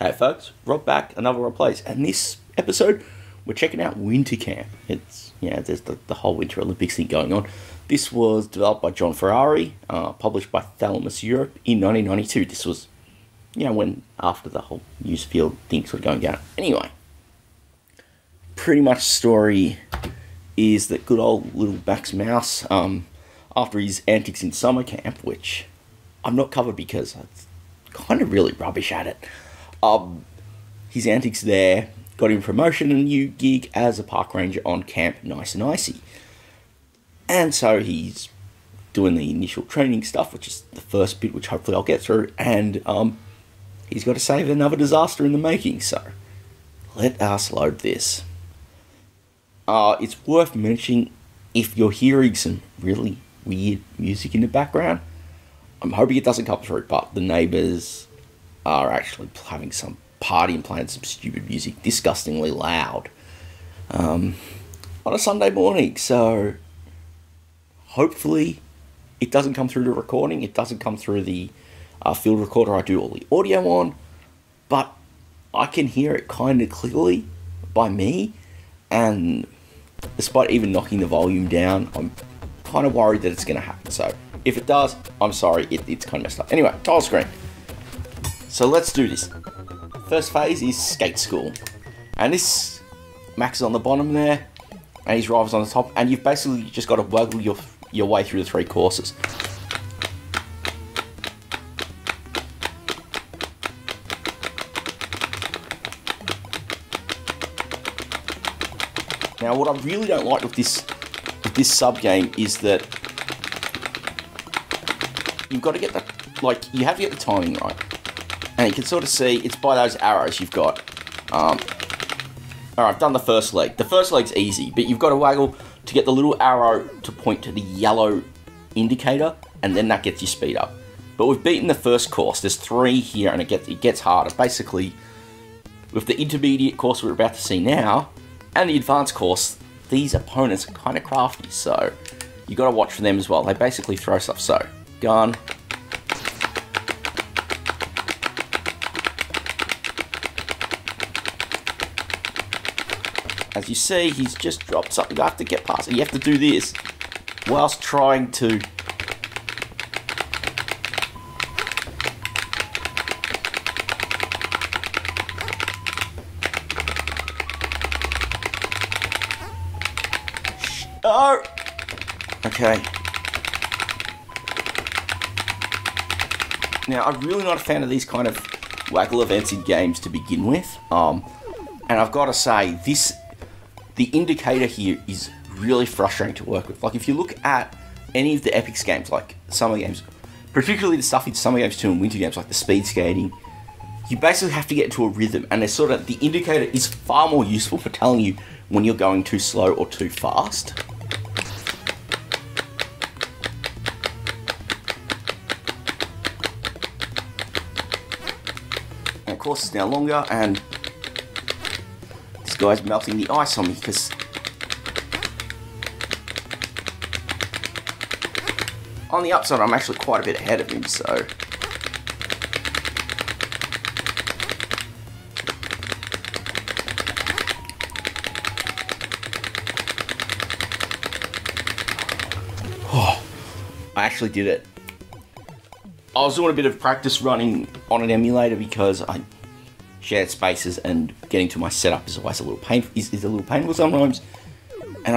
Hey folks, Rob back, another replace, and this episode we're checking out Winter Camp. It's, there's the whole Winter Olympics thing going on. This was developed by John Ferrari, published by Thalamus Europe in 1992. This was, when after the whole newsfield thing sort of going down. Anyway, pretty much the story is that good old little Max Mouse, after his antics in summer camp, which I've not covered because it's kind of really rubbish at it. His antics there got him promotion and a new gig as a park ranger on Camp Nice and Icy. And so he's doing the initial training stuff, which is the first bit, which hopefully I'll get through, and he's got to save another disaster in the making, so let us load this. It's worth mentioning, if you're hearing some really weird music in the background, I'm hoping it doesn't come through, but the neighbours are actually having some party and playing some stupid music, disgustingly loud, on a Sunday morning, so hopefully it doesn't come through the recording, it doesn't come through the field recorder I do all the audio on, but I can hear it kind of clearly by me, and despite even knocking the volume down, I'm kind of worried that it's going to happen, so if it does, I'm sorry, it's kind of messed up. Anyway, tile screen. So let's do this. First phase is skate school. And this, Max is on the bottom there, and his rival's on the top, and you've basically just got to waggle your way through the 3 courses. Now what I really don't like with this sub-game is that you've got to get the, you have to get the timing right. And you can sort of see, it's by those arrows you've got. Alright, I've done the first leg. The first leg's easy, but you've got to waggle to get the little arrow to point to the yellow indicator, and then that gets you speed up. But we've beaten the first course. There's 3 here, and it gets harder. Basically, with the intermediate course we're about to see now, and the advanced course, these opponents are kind of crafty, so you got to watch for them as well. They basically throw stuff. So, gun. As you see, he's just dropped something. You have to get past it. You have to do this whilst trying to... Oh! Okay. Now, I'm really not a fan of these kind of waggle events in games to begin with. And I've got to say, the indicator here is really frustrating to work with. Like, if you look at any of the Epics games, like summer games, particularly the stuff in summer games too and winter games, like the speed skating, you basically have to get into a rhythm, and there's the indicator is far more useful for telling you when you're going too slow or too fast. And of course it's now longer, and this guy's melting the ice on me because on the upside I'm actually quite a bit ahead of him, so I actually did it. I was doing a bit of practice running on an emulator because I shared spaces, and getting to my setup is always a little painful sometimes, and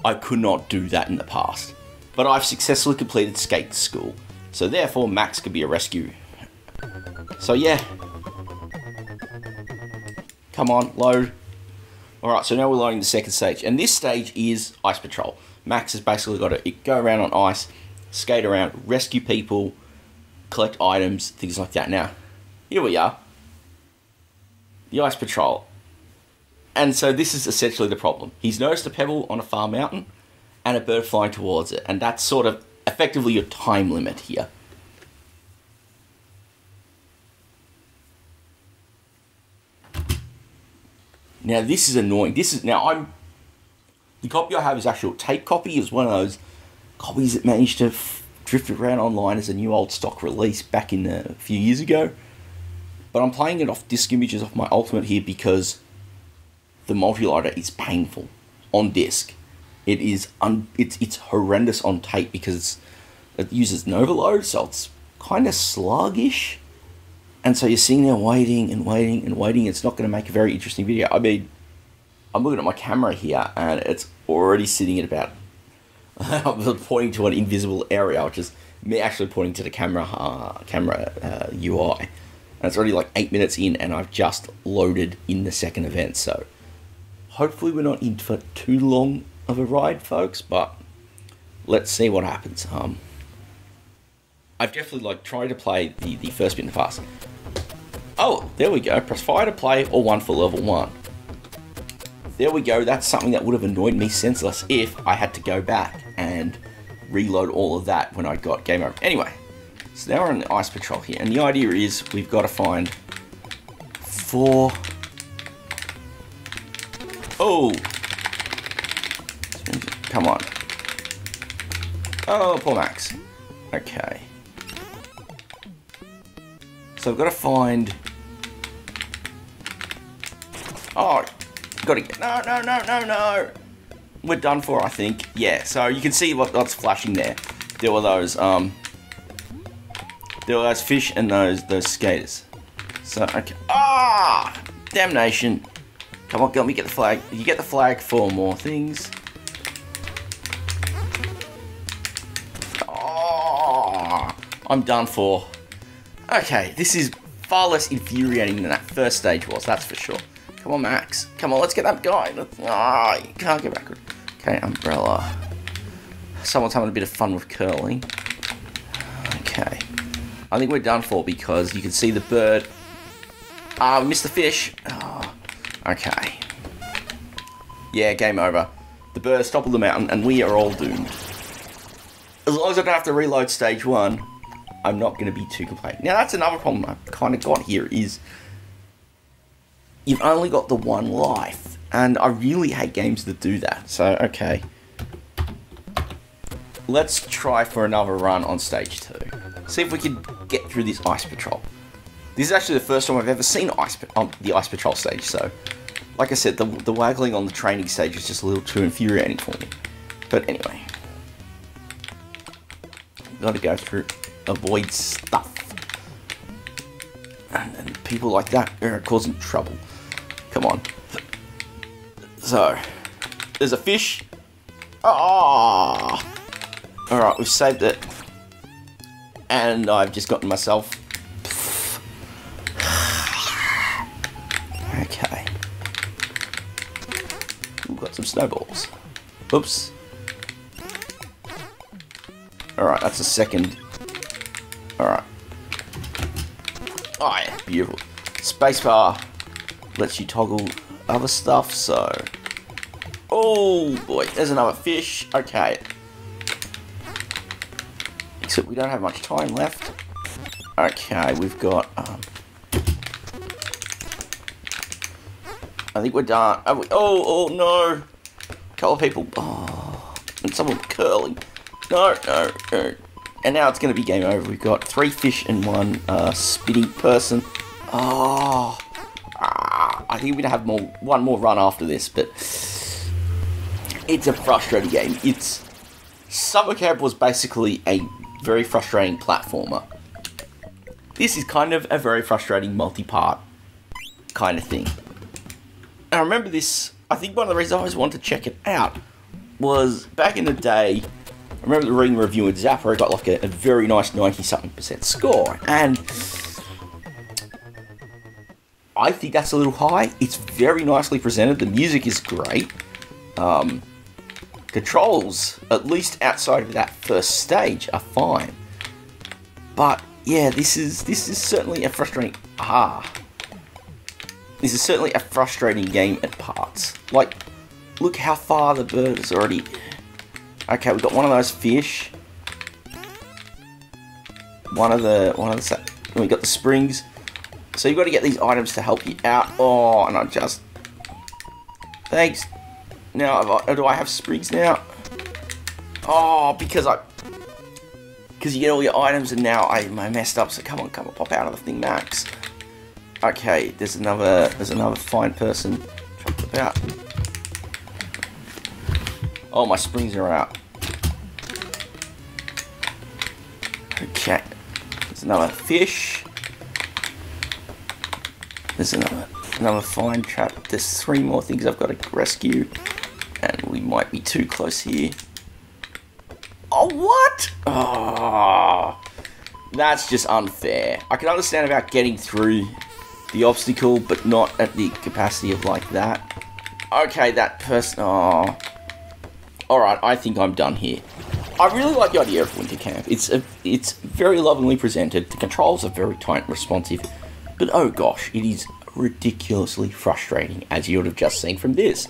I could not do that in the past. But I've successfully completed skate school, so therefore Max could be a rescue. So yeah. Come on, load. Alright, so now we're loading the second stage, and this stage is Ice Patrol. Max has basically got to go around on ice, skate around, rescue people, collect items, things like that. Now, here we are. The Ice Patrol. And so this is essentially the problem. He's noticed a pebble on a far mountain and a bird flying towards it, and that's sort of effectively your time limit here. Now this is annoying. The copy I have is actually a tape copy. It's one of those copies that managed to drift around online as a new old stock release back in a few years ago. But I'm playing it off disk images off my Ultimate here because the multi-loader is painful on disc. It is it's horrendous on tape because it uses an overload, so it's kind of sluggish. And so you're sitting there waiting and waiting and waiting. It's not going to make a very interesting video. I mean, I'm looking at my camera here and it's already sitting at about... I'm pointing to an invisible area, which is me actually pointing to the camera UI. And it's already like 8 minutes in and I've just loaded in the second event. So hopefully we're not in for too long of a ride, folks, but let's see what happens. I've definitely like tried to play the first bit in the past. Oh, there we go. Press fire to play or 1 for level 1. There we go. That's something that would have annoyed me senseless if I had to go back and reload all of that when I got game over. Anyway, so now we're on the ice patrol here, and the idea is we've got to find 4... Oh! Come on. Oh, poor Max. Okay. So I've got to find... Oh, got to get... No. We're done for, I think. Yeah, so you can see what's flashing there. There were those fish and those skaters. So, okay. Ah! Damnation. Come on, let me get the flag. You get the flag for more things. Oh, I'm done for. Okay, this is far less infuriating than that first stage was, that's for sure. Come on, Max. Come on, let's get that guy. Ah, you can't get backward. Okay, umbrella. Someone's having a bit of fun with curling. Okay. I think we're done for because you can see the bird. Ah, we missed the fish. Oh, okay. Yeah, game over. The bird has toppled the mountain and we are all doomed. As long as I don't have to reload stage 1, I'm not going to be too complaining. Now, that's another problem I've kind of got here is you've only got the 1 life, and I really hate games that do that. So, okay. Let's try for another run on stage 2. See if we can get through this ice patrol. This is actually the first time I've ever seen the ice patrol stage, so like I said, the waggling on the training stage is just a little too infuriating for me. But anyway. Gotta go through, avoid stuff. And people like that are causing trouble. Come on. So, there's a fish. Ah! Alright, we've saved it. And I've just gotten myself... Okay. We've got some snowballs. Oops. Alright, that's a second. Alright. Oh yeah, beautiful. Spacebar lets you toggle other stuff, so... Oh boy, there's another fish. Okay. Except we don't have much time left. Okay, we've got... I think we're done. Oh no! A couple of people. Oh, and someone curling. No. And now it's going to be game over. We've got 3 fish and 1 spinning person. Oh, I think we're going to have one more run after this, but it's a frustrating game. Summer Camp was basically a very frustrating platformer. This is kind of a very frustrating multi-part kind of thing. And I remember this, I think one of the reasons I always wanted to check it out was back in the day, I remember reading a review in Zapper, it got like a very nice 90-something% score, and I think that's a little high. It's very nicely presented, the music is great, controls, at least outside of that first stage, are fine. But yeah, this is certainly a frustrating, this is certainly a frustrating game at parts. Like, look how far the bird is already. Okay, we've got one of those fish. One of the we got the springs. So you've got to get these items to help you out. Oh, and I just... Thanks. Now, do I have springs now? Oh, because you get all your items and now I messed up. So come on, pop out of the thing, Max. Okay, there's another fine person jumped about. Oh, my springs are out. Okay, there's another fish. There's another fine trap. There's 3 more things I've got to rescue, and we might be too close here. Oh, what? Oh, that's just unfair. I can understand about getting through the obstacle, but not at the capacity of like that. Okay, that person. Oh, all right. I think I'm done here. I really like the idea of winter camp. It's very lovingly presented. The controls are very tight and responsive, but oh gosh, it is ridiculously frustrating, as you would have just seen from this.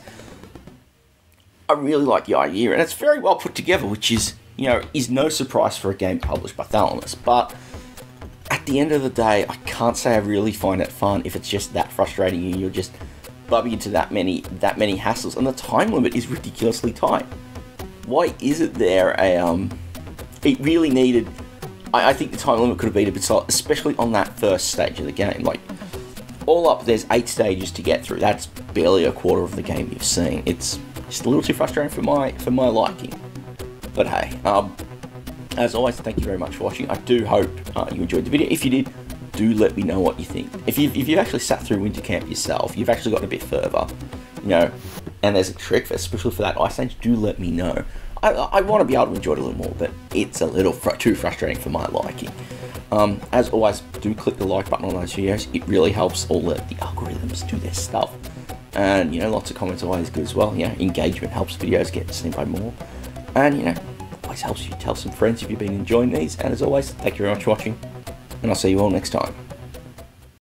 I really like the idea, and it's very well put together, which is, you know, is no surprise for a game published by Thalamus. But at the end of the day, I can't say I really find it fun if it's just that frustrating and you're just bumping into that many hassles, and the time limit is ridiculously tight. Why isn't there a it really needed? I think the time limit could have been a bit slower, especially on that first stage of the game. Like, all up, there's 8 stages to get through. That's barely a quarter of the game you've seen. It's just a little too frustrating for my liking. But hey, as always, thank you very much for watching. I do hope you enjoyed the video. If you did, do let me know what you think. If you've actually sat through winter camp yourself, you've actually gotten a bit further, you know, and there's a trick, especially for that ice stage, do let me know. I want to be able to enjoy it a little more, but it's a little too frustrating for my liking. As always, do click the like button on those videos. It really helps all the algorithms do their stuff. And, you know, lots of comments are always good as well. You know, engagement helps videos get seen by more. And, you know, always helps you tell some friends if you've been enjoying these. And as always, thank you very much for watching, and I'll see you all next time.